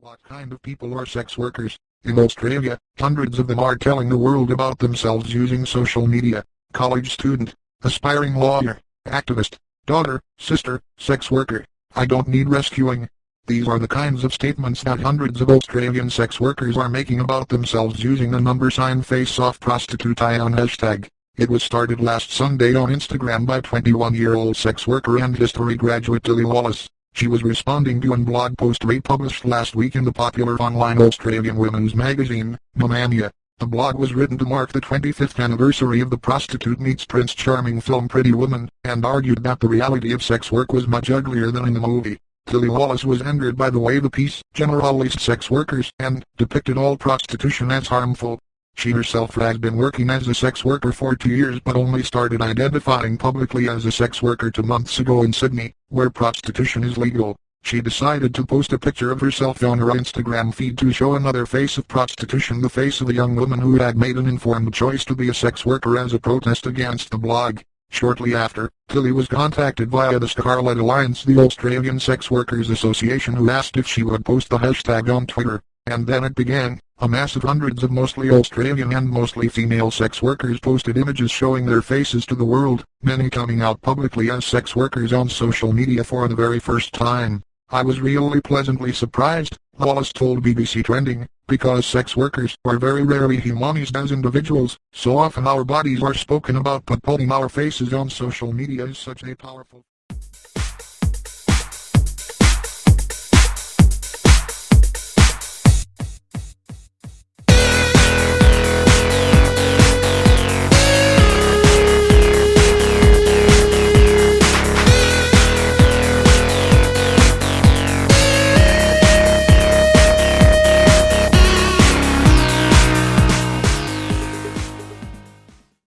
What kind of people are sex workers? In Australia, hundreds of them are telling the world about themselves using social media. College student, aspiring lawyer, activist, daughter, sister, sex worker. I don't need rescuing. These are the kinds of statements that hundreds of Australian sex workers are making about themselves using the # facesofprostitution hashtag. It was started last Sunday on Instagram by 21-year-old sex worker and history graduate Tilly Wallace. She was responding to a blog post republished last week in the popular online Australian women's magazine, Mamania. The blog was written to mark the 25th anniversary of the Prostitute-meets-Prince-Charming film Pretty Woman, and argued that the reality of sex work was much uglier than in the movie. Tilly Wallace was angered by the way the piece generalized sex workers and depicted all prostitution as harmful. She herself has been working as a sex worker for 2 years but only started identifying publicly as a sex worker 2 months ago in Sydney, where prostitution is legal. She decided to post a picture of herself on her Instagram feed to show another face of prostitution, the face of a young woman who had made an informed choice to be a sex worker as a protest against the blog. Shortly after, Tilly was contacted via the Scarlet Alliance, the Australian Sex Workers Association, who asked if she would post the hashtag on Twitter. And then it began. A mass of hundreds of mostly Australian and mostly female sex workers posted images showing their faces to the world, many coming out publicly as sex workers on social media for the very first time. I was really pleasantly surprised, Wallace told BBC Trending, because sex workers are very rarely humanized as individuals. So often our bodies are spoken about, but putting our faces on social media is such a powerful